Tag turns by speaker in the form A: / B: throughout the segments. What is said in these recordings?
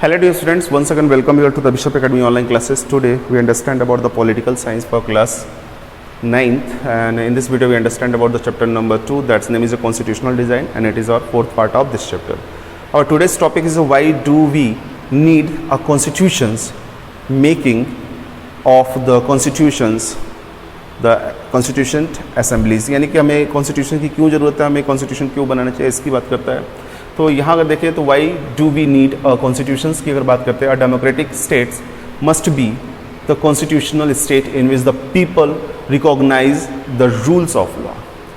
A: Hello dear students, once again welcome here to the Bishop Academy online classes. Today we understand about the political science for class 9th, and in this video we understand about the chapter number 2, that's name is a constitutional design, and it is our fourth part of this chapter. Our today's topic is why do we need a constitutions, making of the constitutions, the constituent assemblies, यानी कि हमें constitution की क्यों ज़रूरत है, हमें constitution क्यों बनाना चाहिए, इसकी बात करता है. तो यहाँ अगर देखें तो why do we need constitutions की अगर बात करते हैं, democratic states must be the constitutional state in which the people recognize the rules of law.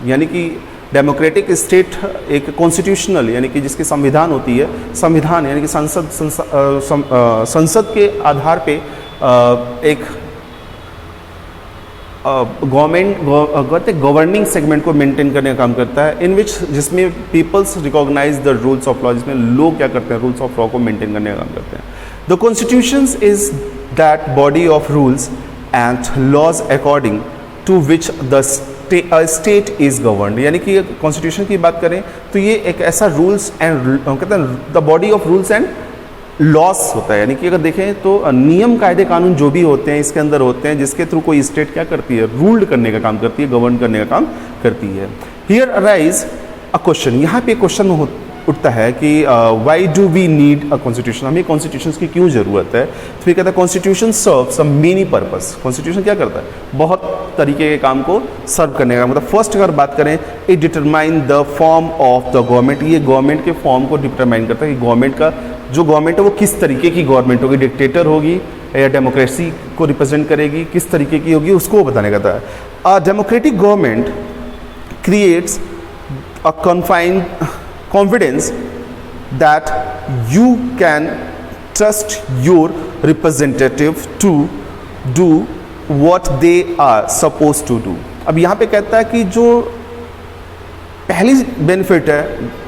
A: यानी कि डेमोक्रेटिक स्टेट एक कॉन्स्टिट्यूशनल यानी कि जिसकी संविधान होती है, संविधान यानी कि संसद के आधार पे एक गवर्निंग सेगमेंट को मेंटेन करने का काम करता है, इन विच जिसमें peoples recognize the rules of law, जिसमें लोग क्या करते हैं, रूल्स ऑफ लॉ को मेंटेन करने का काम करते हैं. The constitutions is that body of rules and laws according to which the state is governed. यानी कि कॉन्स्टिट्यूशन की बात करें तो ये एक ऐसा रूल्स एंड कहते हैं the body of rules and loss होता है. यानी कि अगर देखें तो नियम कायदे कानून जो भी होते हैं इसके अंदर होते हैं, जिसके थ्रू कोई स्टेट क्या करती है, रूल्ड करने का काम करती है, गवर्न करने का काम करती है. हियर अराइज अ क्वेश्चन, यहाँ पे क्वेश्चन उठता है कि why do we need a constitution, हमें कॉन्स्टिट्यूशन की क्यों ज़रूरत है. तो ये कहता है constitution serves a many purpose. Constitution क्या करता है, बहुत तरीके के काम को सर्व करने का. मतलब फर्स्ट अगर बात करें, it determine the form of the government. ये गवर्नमेंट के फॉर्म को डिटरमाइन करता है कि गवर्नमेंट का जो गवर्नमेंट है वो किस तरीके की गवर्नमेंट होगी, डिक्टेटर होगी या डेमोक्रेसी को रिप्रेजेंट करेगी, किस तरीके की होगी उसको बताने का था. A democratic government creates a confined confidence that you can trust your representative to do what they are suppose to do. अब यहाँ पे कहता है कि जो पहली बेनिफिट है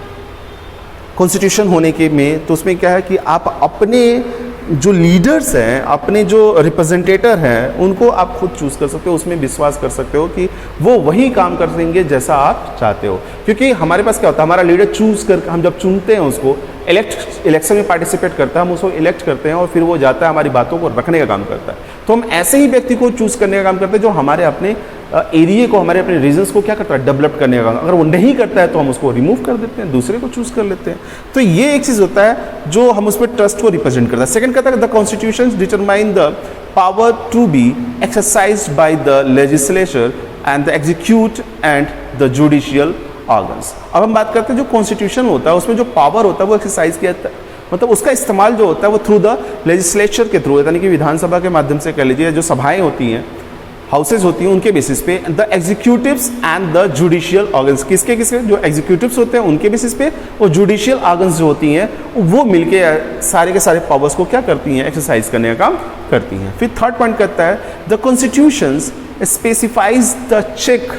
A: कॉन्स्टिट्यूशन होने के में, तो उसमें क्या है कि आप अपने जो लीडर्स हैं, अपने जो रिप्रेजेंटेटर हैं, उनको आप खुद चूज़ कर सकते हो, उसमें विश्वास कर सकते हो कि वो वही काम कर देंगे जैसा आप चाहते हो. क्योंकि हमारे पास क्या होता है, हमारा लीडर चूज़ कर, हम जब चुनते हैं उसको, इलेक्शन में पार्टिसिपेट करता है, हम उसको इलेक्ट करते हैं और फिर वो जाता है हमारी बातों को रखने का काम करता है. तो हम ऐसे ही व्यक्ति को चूज़ करने का काम करते हैं जो हमारे अपने एरिया को, हमारे अपने रीजन्स को क्या करता है, डेवलप करने का काम. अगर वो नहीं करता है तो हम उसको रिमूव कर देते हैं, दूसरे को चूज़ कर लेते हैं. तो ये एक चीज़ होता है जो हम उस पर ट्रस्ट को रिप्रेजेंट करता है. सेकंड कहता है the constitution determine the power to be exercised by the legislature and the execute and the judicial organs. अब हम बात करते हैं जो कॉन्स्टिट्यूशन होता है उसमें जो पावर होता है वो एक्सरसाइज किया जाता है, मतलब उसका इस्तेमाल जो होता है वो थ्रू द लेजिस्लेचर के थ्रू, यानी कि विधानसभा के माध्यम से कह लीजिए, जो सभाएं होती हैं, हाउसेज होती हैं, उनके बेसिस पे the executives and the judicial organs. किसके किसके, जो एग्जीक्यूटिव्स होते हैं उनके बेसिस पे, और जुडिशियल ऑर्गन्स जो होती हैं वो मिलके सारे के सारे पावर्स को क्या करती हैं, एक्सरसाइज करने का काम करती हैं. फिर थर्ड पॉइंट कहता है the constitutions specifies the check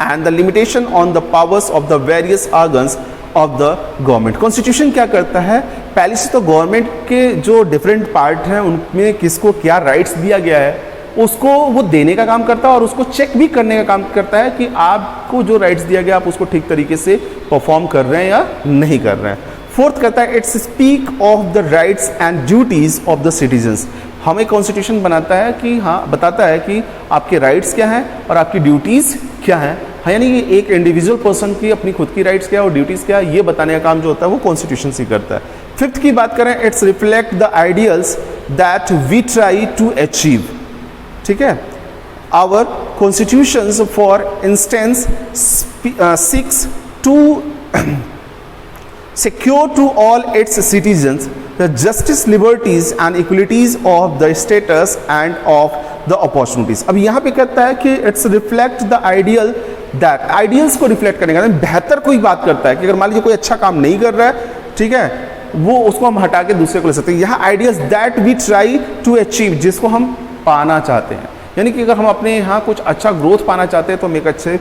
A: and the limitation on the powers of the various organs of the government. Constitution क्या करता है, पहले से तो गवर्नमेंट के जो डिफरेंट पार्ट हैं उनमें किसको क्या राइट्स दिया गया है उसको वो देने का काम करता है, और उसको चेक भी करने का काम करता है कि आपको जो राइट्स दिया गया आप उसको ठीक तरीके से परफॉर्म कर रहे हैं या नहीं कर रहे हैं. फोर्थ कहता है it's speak of the rights and duties of the citizens. हमें कॉन्स्टिट्यूशन बनाता है कि हाँ, बताता है कि आपके राइट्स क्या हैं और आपकी ड्यूटीज़ क्या हैं. हाँ, यानी कि एक इंडिविजुअल पर्सन की अपनी खुद की राइट्स क्या है और ड्यूटीज़ क्या है, ये बताने का काम जो होता है वो कॉन्स्टिट्यूशन से करता है. फिफ्थ की बात करें, it's reflect the ideals that we try to achieve. ठीक है, our constitutions for instance seeks to secure to all its citizens the justice, liberties and equalities of the status and of the opportunities. अब यहाँ पे कहता है कि it's reflect the ideal that ideals को reflect करने का, बेहतर कोई बात करता है कि अगर मान लीजिए कोई अच्छा काम नहीं कर रहा है, ठीक है, वो उसको हम हटा के दूसरे को ले सकते हैं. यहाँ ideals that we try to achieve, जिसको हम पाना चाहते हैं, यानी कि अगर हम अपने यहाँ कुछ अच्छा ग्रोथ पाना चाहते हैं तो हम एक अच्छे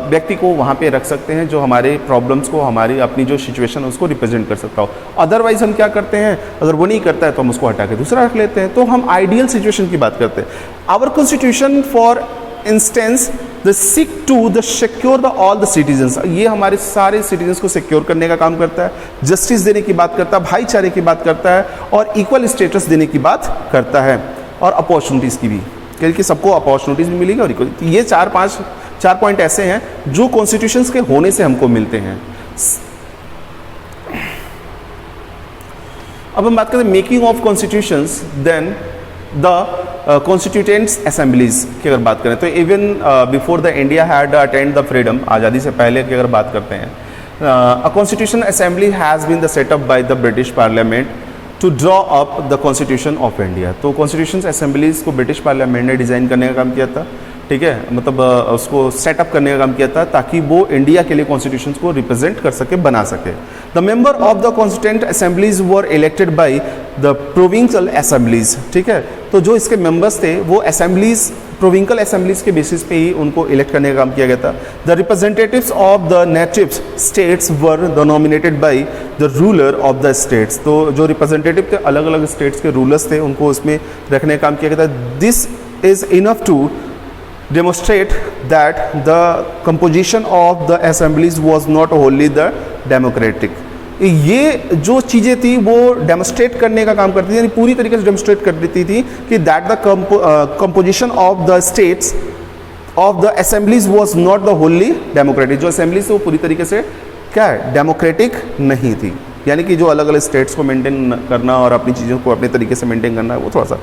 A: व्यक्ति को वहाँ पे रख सकते हैं जो हमारे प्रॉब्लम्स को, हमारी अपनी जो सिचुएशन है उसको रिप्रेजेंट कर सकता हो. अदरवाइज हम क्या करते हैं, अगर वो नहीं करता है तो हम उसको हटा के दूसरा रख लेते हैं. तो हम आइडियल सिचुएशन की बात करते हैं. Our constitution for instance the seek to the secure the all the citizens, ये हमारे सारे सिटीजन्स को सिक्योर करने का काम करता है, जस्टिस देने की बात करता है, भाईचारे की बात करता है और इक्वल स्टेटस देने की बात करता है और अपॉर्चुनिटीज़ की भी, क्योंकि सबको अपॉर्चुनिटीज़ भी मिलेगी और इक्वल। ये चार पॉइंट ऐसे हैं जो कॉन्स्टिट्यूशंस के होने से हमको मिलते हैं। अब हम बात करें making of constitutions, then the constituents assemblies की अगर बात करें तो even before the India had attend the freedom, आज़ादी से पहले की अगर बात करते हैं, a constitution assembly has been the setup by the British parliament to draw up the constitution of India. तो कॉन्स्टिट्यूशन असेंबलीज को ब्रिटिश पार्लियामेंट ने डिज़ाइन करने का काम किया था, ठीक है, मतलब उसको सेटअप करने का काम किया था ताकि वो इंडिया के लिए कॉन्स्टिट्यूशन को रिप्रेजेंट कर सके, बना सके। The member of the constituent assemblies were elected by the provincial assemblies, ठीक है, तो जो इसके मेंबर्स थे वो असेंबलीज, प्रोविंशियल असेंबलीज के बेसिस पे ही उनको इलेक्ट करने का काम किया गया था। The representatives of the native states were the nominated by the ruler of the states, तो जो रिप्रेजेंटेटिव थे अलग अलग स्टेट्स के रूलर्स थे, उनको उसमें रखने का काम किया गया था। This is enough to demonstrate that the composition of the assemblies was not wholly the democratic। ये जो चीज़ें थी वो डेमोस्ट्रेट करने का काम करती थी, यानी पूरी तरीके से डेमोस्ट्रेट कर देती थी कि that the composition of the states of the assemblies was not the Holi democratic. जो असेंबलीज वो पूरी तरीके से क्या है, डेमोक्रेटिक नहीं थी, यानी कि जो अलग अलग स्टेट्स को मेंटेन करना और अपनी चीज़ों को अपने तरीके से मेंटेन करना है वो थोड़ा सा।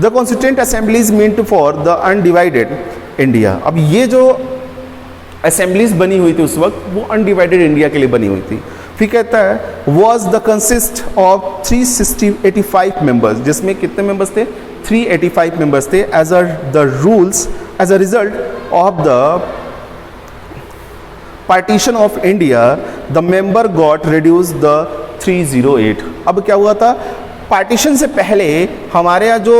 A: The constituent assemblies meant for the undivided India. अब ये जो असेंबलीज बनी हुई थी उस वक्त वो अनडिवाइडेड इंडिया के लिए बनी हुई थी। फिर कहता है was the consist of 385 members, जिसमें कितने मेंबर्स थे, 385 मेंबर्स थे। As a result of the partition of India the member got reduce the 308। अब क्या हुआ था, पार्टीशन से पहले हमारे यहाँ जो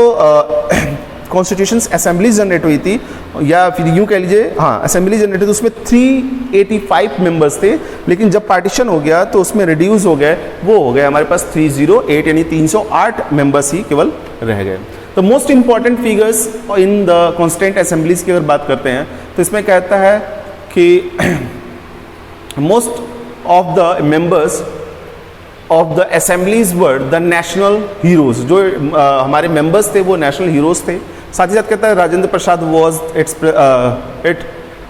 A: कॉन्स्टिट्यूशन असेंबली जनरेट हुई थी, या फिर यूँ कह लीजिए हाँ असेंबली जनरेट हुई, उसमें 385 मेंबर्स थे, लेकिन जब पार्टीशन हो गया तो उसमें रिड्यूस हो गए, वो हो गए हमारे पास 308, यानी 308 मेंबर्स ही केवल रह गए। तो most important figures in the constituent assemblies की अगर बात करते हैं तो इसमें कहता है कि most of the members of the assemblies were the national heroes. जो हमारे मेंबर्स थे वो नेशनल हीरोज थे। साथ ही साथ कहता है Rajendra Prasad was it's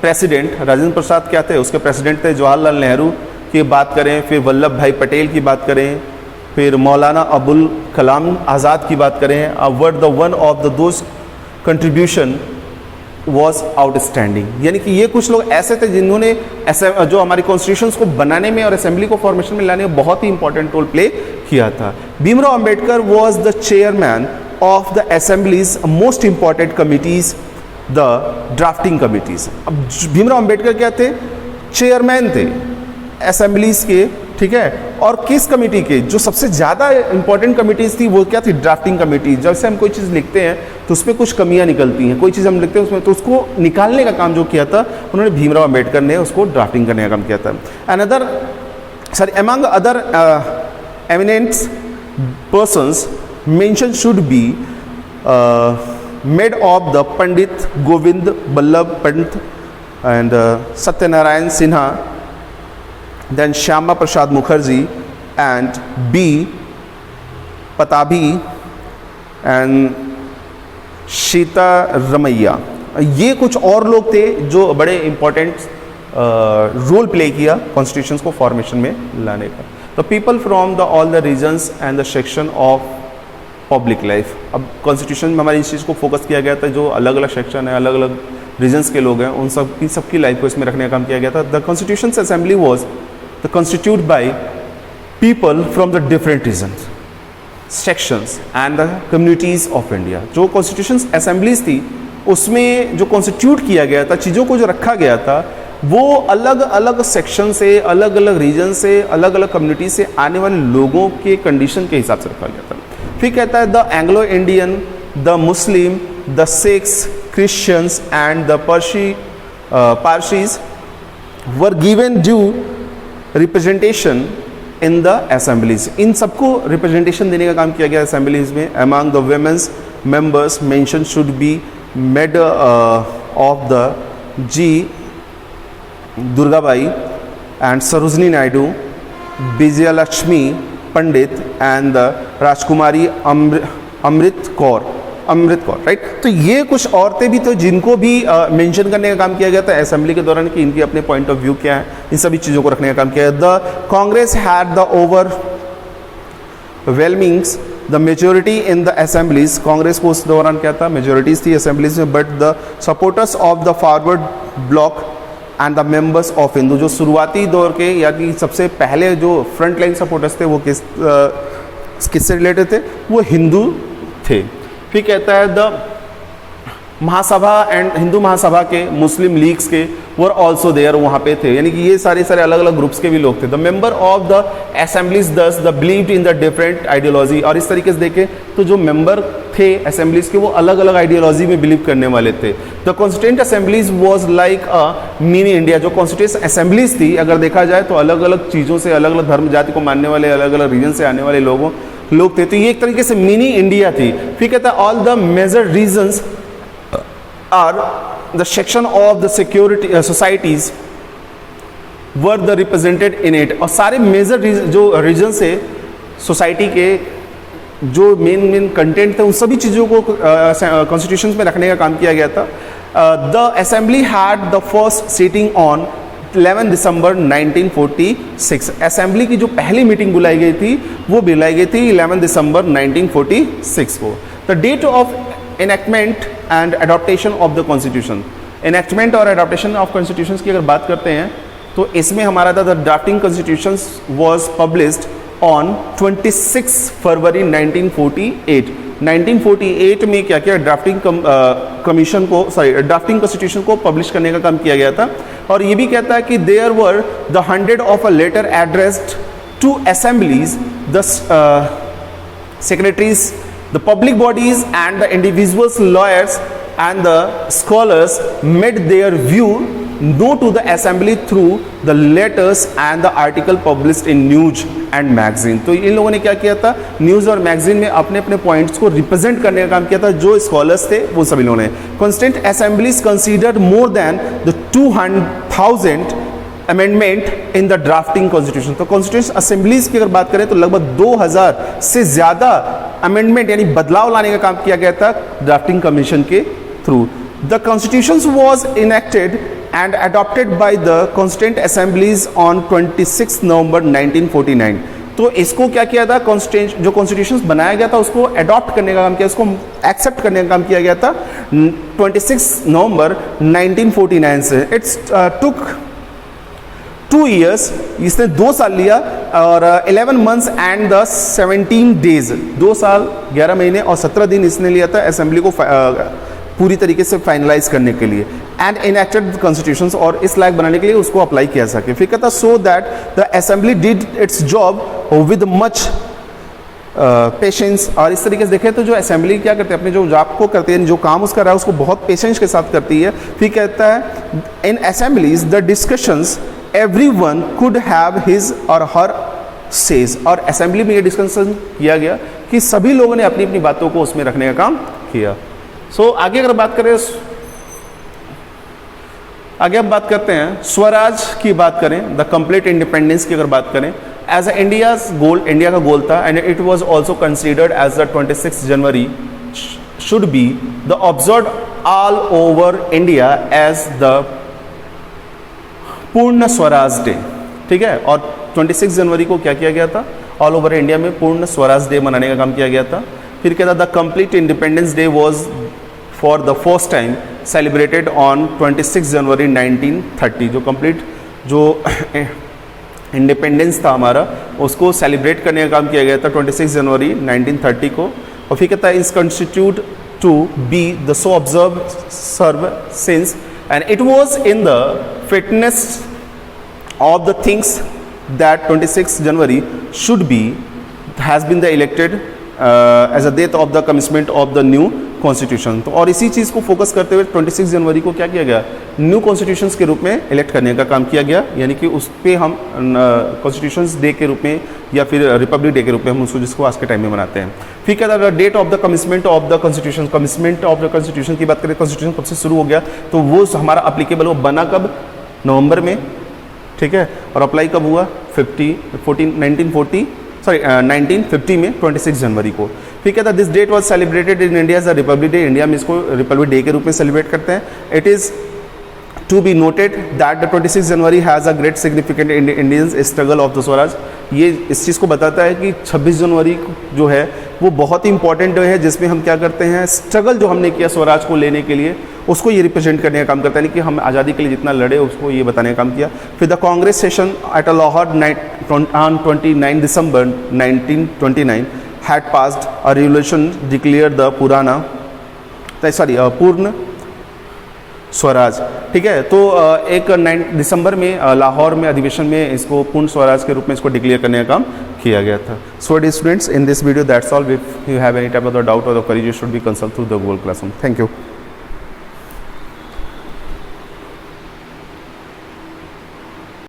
A: president. Rajendra Prasad क्या थे, उसके प्रेसिडेंट थे। जवाहरलाल नेहरू की बात करें, फिर वल्लभ भाई पटेल की बात करें, फिर मौलाना अबुल कलाम आज़ाद की बात करें, were the one of the those contribution was outstanding. यानी कि ये कुछ लोग ऐसे थे जिन्होंने जो हमारी कॉन्स्टिट्यूशंस को बनाने में और असेंबली को फॉर्मेशन में लाने में बहुत ही इंपॉर्टेंट रोल प्ले किया था। Bhimrao Ambedkar was the chairman of the assemblies most important committees, the drafting committees. अब भीमराव अंबेडकर क्या थे, चेयरमैन थे असेंबलीज के, ठीक है, और किस कमेटी के, जो सबसे ज़्यादा इंपॉर्टेंट कमिटीज़ थी वो क्या थी, ड्राफ्टिंग कमेटी। जब से हम कोई चीज़ लिखते हैं तो उसमें कुछ कमियां निकलती हैं, कोई चीज़ हम लिखते हैं उसमें, तो उसको निकालने का काम जो किया था उन्होंने भीमराव अंबेडकर ने उसको ड्राफ्टिंग करने का काम किया था। Among other eminent persons mention should be made of the Pandit Govind Ballabh Pant and Satyanarayan Sinha, then Shyama Prasad Mukherjee and B. Patabi and Sitaramayya. ये कुछ और लोग थे जो बड़े इंपॉर्टेंट रोल प्ले किया कॉन्स्टिट्यूशंस को फॉर्मेशन में लाने का। तो people from the all the regions and the section of public life. अब कॉन्स्टिट्यूशन में हमारी इस चीज़ को फोकस किया गया था, जो अलग अलग सेक्शन है, अलग अलग रीजन्स के लोग हैं, उन सबकी लाइफ को इसमें रखने का काम किया गया था। The constitution assembly was the constituted by people from the different regions, sections and the communities of India। जो कॉन्स्टिट्यूशन असेंबलीज थी उसमें जो कॉन्स्टिट्यूट किया गया था, चीज़ों को जो रखा गया था, वो अलग अलग सेक्शन से, अलग अलग रीजन से, अलग अलग कम्युनिटी से आने वाले लोगों के कंडीशन के हिसाब से रखा गया था। फिर कहता है the Anglo Indian, the Muslim, the Sikhs, Christians and the Parsis were given due representation in the assemblies. इन सबको रिप्रेजेंटेशन देने का काम किया गया असेंबलीज में। Among the women's members mention should be made of the G Durgabai and Sarojini Naidu, Vijayalakshmi Pandit and Rajkumari Amrit Kaur right. तो ये कुछ औरतें भी तो जिनको भी मेंशन करने का काम किया गया था असेंबली के दौरान कि इनकी अपने पॉइंट ऑफ व्यू क्या है, इन सभी चीज़ों को रखने का काम किया गया। The Congress had the overwhelmings the majority in the assemblies, Congress को उस दौरान क्या था, मेजोरिटीज थी असेंबलीज में, but the supporters of the Forward Bloc and the members of Hindu, जो शुरुआती दौर के यानी सबसे पहले जो फ्रंट लाइन सपोर्टर्स थे वो किससे रिलेटेड थे, वो हिंदू थे। फिर कहता है the Mahasabha and Hindu Mahasabha के, मुस्लिम लीग्स के वर ऑल्सो देयर, वहाँ पे थे, यानी कि ये सारे अलग अलग ग्रुप्स के भी लोग थे। The member of the assemblies thus the believed in the different ideology, और इस तरीके से देखें तो जो मेंबर थे असेंबलीज के वो अलग अलग आइडियोलॉजी में बिलीव करने वाले थे। The constituent assemblies was like a mini India, जो कॉन्स्टिट्यूएंट असेंबलीज थी अगर देखा जाए तो अलग अलग चीज़ों से, अलग अलग धर्म जाति को मानने वाले, अलग अलग रीजन से आने वाले लोग थे, तो ये एक तरीके से मिनी इंडिया थी। फिर कहता है all the major regions are the section of the security societies were the represented in it, और सारे मेजर जो रीजन से सोसाइटी के जो मेन कंटेंट थे उन सभी चीज़ों को कॉन्स्टिट्यूशन में रखने का काम किया गया था। The assembly had the first sitting on 11 December 1946, assembly की जो पहली मीटिंग बुलाई गई थी वो बुलाई गई थी 11 दिसंबर 1946 को। The date of enactment and adaptation of the constitution, enactment और अडॉप्टेशन ऑफ कॉन्स्टिट्यूशन की अगर बात करते हैं तो इसमें हमारा था the drafting constitution was published on 26 February 1948। 1948 में क्या किया, ड्राफ्टिंग कमीशन को ड्राफ्टिंग कॉन्स्टिट्यूशन को पब्लिश करने का काम किया गया था। और ये भी कहता है कि there were the 100 of a letter addressed to assemblies, the secretaries, the public bodies and the individuals, lawyers and the scholars made their view known to the assembly through the letters and the article published in news and magazine। तो इन लोगों ने क्या किया था, news और magazine में अपने अपने पॉइंट्स को रिप्रेजेंट करने का काम किया था। जो स्कॉलर्स थे वो सभी लोगों ने constituent assemblies considered more than the 200,000 amendment in the drafting constitution. तो कॉन्स्टिट्यूशन असेंबलीज की अगर बात करें तो लगभग 2000 से ज़्यादा अमेंडमेंट यानी बदलाव लाने का काम किया गया था ड्राफ्टिंग कमीशन के through. The constitution was enacted and adopted by the constituent assemblies on 26 नवंबर 1949। तो इसको क्या किया था, जो कॉन्स्टिट्यूशन बनाया गया था उसको अडॉप्ट करने का काम किया, उसको एक्सेप्ट करने का काम किया गया था 26 नवंबर 1949 से। इट्स टुक 2 years, इसने 2 साल लिया और 11 months and the 17 days, 2 साल 11 महीने और 17 दिन इसने लिया था असेंबली को पूरी तरीके से फाइनलाइज करने के लिए एंड इनएक्टेड कॉन्स्टिट्यूशंस, और इस लायक बनाने के लिए उसको अप्लाई किया सके। फिर कहता so that the assembly did it's job with much patience, और इस तरीके से देखें तो जो असेंबली क्या करते हैं, अपने जो जॉब को करते हैं, जो काम उसका रहा है उसको बहुत पेशेंस के साथ करती है। फिर कहता है in assemblies the discussions everyone could have his or her says, और असेंबली में ये डिस्कशन किया गया कि सभी लोगों ने अपनी अपनी बातों को उसमें रखने का काम किया। आगे अगर बात करें, आगे अब बात करते हैं स्वराज की बात करें, द कंप्लीट इंडिपेंडेंस की अगर बात करें, एज इंडियाज गोल, इंडिया का गोल था and it was also considered as the 26 January should be the observe all over India as the Purna Swaraj day, ठीक है। और 26 जनवरी को क्या किया गया था, ऑल ओवर इंडिया में पूर्ण स्वराज डे मनाने का काम किया गया था। फिर कहता the complete independence day was for the first time celebrated on 26 जनवरी 1930, जो कंप्लीट जो इंडिपेंडेंस था हमारा उसको सेलिब्रेट करने का काम किया गया था 26 जनवरी 1930 को। और फिर कहता है is constitute to be the so observe serve since and it was in the fitness of the things that 26 January should be has been the elected as a date of the commencement of the new constitution. तो और इसी चीज़ को focus करते हुए 26 जनवरी को क्या किया गया, न्यू कॉन्स्टिट्यूशंस के रूप में इलेक्ट करने का काम किया गया, यानी कि उस पर हम कॉन्स्टिट्यूशंस डे के रूप में या फिर रिपब्लिक डे के रूप में हम उसको जिसको आज के टाइम में मनाते हैं। फिर क्या था, date of the commitment of the constitution, commitment of the constitution की बात करें, कॉन्स्टिट्यूशन कब से शुरू हो गया, तो वो हमारा अप्लीकेबल, वो बना कब, नवंबर में, ठीक है, और अप्लाई कब हुआ 1950 में 26 जनवरी को। फिर क्या था, this date was celebrated in India as a republic day, India में इसको रिपब्लिक डे के रूप में सेलिब्रेट करते हैं। It is to be noted that the 26 January has a great significant in Indians struggle of the Swaraj. ये इस चीज़ को बताता है कि 26 जनवरी जो है वो बहुत ही इंपॉर्टेंट है, जिसमें हम क्या करते हैं, स्ट्रगल जो हमने किया स्वराज को लेने के लिए उसको ये रिप्रेजेंट करने का काम करता है, यानी कि हम आज़ादी के लिए जितना लड़े उसको ये बताने का काम किया। फिर the Congress session at a Lahore on 29 December 1929 had passed a resolution declare the Purna Swaraj, ठीक है। तो एक 9 दिसंबर में लाहौर में अधिवेशन में इसको पूर्ण स्वराज के रूप में इसको डिक्लेयर करने का काम किया गया था। So dear students, in this video that's all. If you have any type of the doubt और the query, you should be consult through the Google Classroom. Thank you.